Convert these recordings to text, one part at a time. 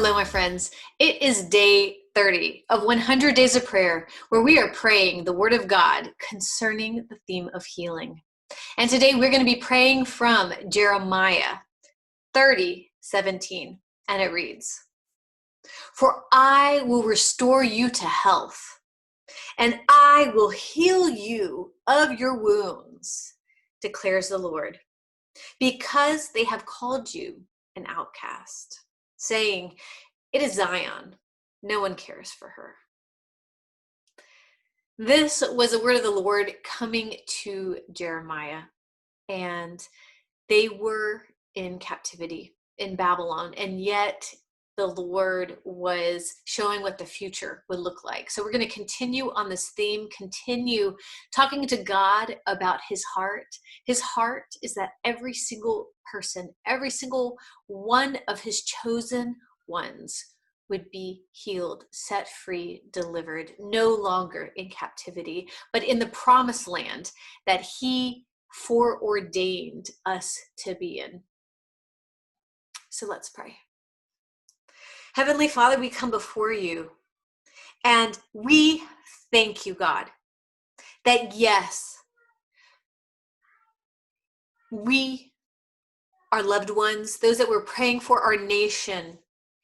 Hello, my friends. It is day 30 of 100 Days of Prayer, where we are praying the Word of God concerning the theme of healing. And today we're going to be praying from Jeremiah 30:17, and it reads, "For I will restore you to health, and I will heal you of your wounds, declares the Lord, because they have called you an outcast, saying, 'It is Zion, no one cares for her.'" This was a word of the Lord coming to Jeremiah, and they were in captivity in Babylon, and yet the Lord was showing what the future would look like. So we're going to continue on this theme, continue talking to God about his heart. His heart is that every single person, every single one of his chosen ones would be healed, set free, delivered, no longer in captivity, but in the promised land that he foreordained us to be in. So let's pray. Heavenly Father, we come before you and we thank you, God, that yes, we, our loved ones, those that we're praying for, our nation,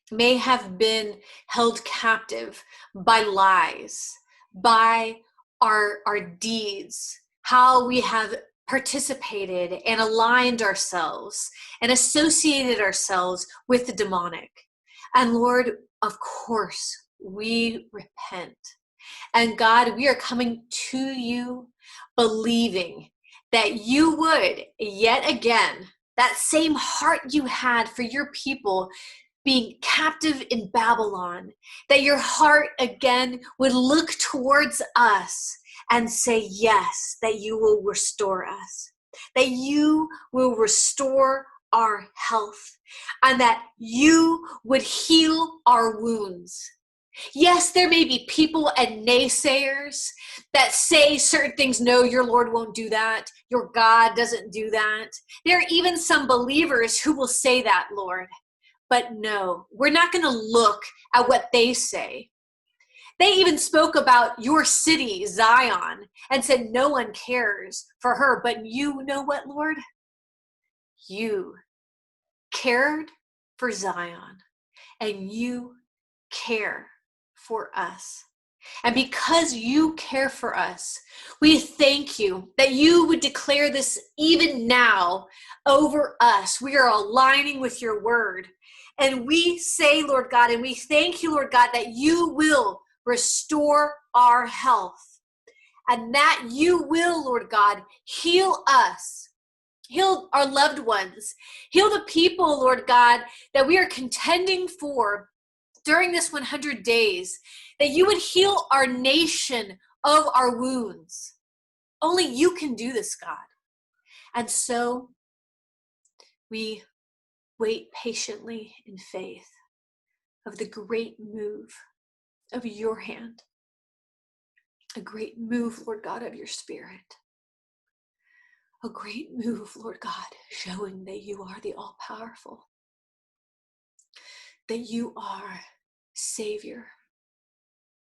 may have been held captive by lies, by our deeds, how we have participated and aligned ourselves and associated ourselves with the demonic. And Lord, of course, we repent. And God, we are coming to you believing that you would yet again, that same heart you had for your people being captive in Babylon, that your heart again would look towards us and say, yes, that you will restore us, that you will restore our health, and that you would heal our wounds. Yes, there may be people and naysayers that say certain things. No, your Lord won't do that. Your God doesn't do that. There are even some believers who will say that, Lord. But no, we're not going to look at what they say. They even spoke about your city, Zion, and said no one cares for her. But you know what, Lord? You cared for Zion, and you care for us. And because you care for us, we thank you that you would declare this even now over us. We are aligning with your word. And we say, Lord God, and we thank you, Lord God, that you will restore our health. And that you will, Lord God, heal us. Heal our loved ones. Heal the people, Lord God, that we are contending for during this 100 days. That you would heal our nation of our wounds. Only you can do this, God. And so we wait patiently in faith of the great move of your hand. A great move, Lord God, of your Spirit. A great move, Lord God, showing that you are the all-powerful. That you are Savior,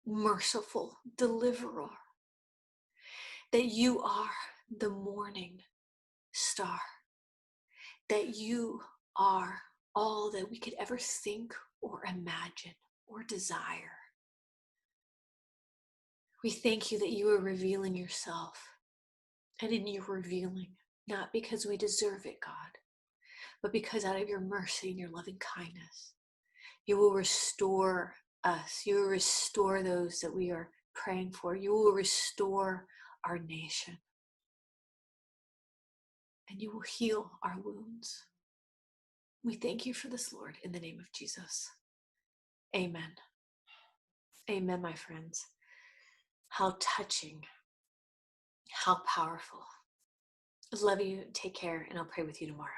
merciful deliverer. That you are the morning star. That you are all that we could ever think or imagine or desire. We thank you that you are revealing yourself, and in your revealing, not because we deserve it, God, but because out of your mercy and your loving kindness, you will restore us. You will restore those that we are praying for. You will restore our nation. And you will heal our wounds. We thank you for this, Lord, in the name of Jesus. Amen. Amen, my friends. How touching. How powerful. I love you. Take care, and I'll pray with you tomorrow.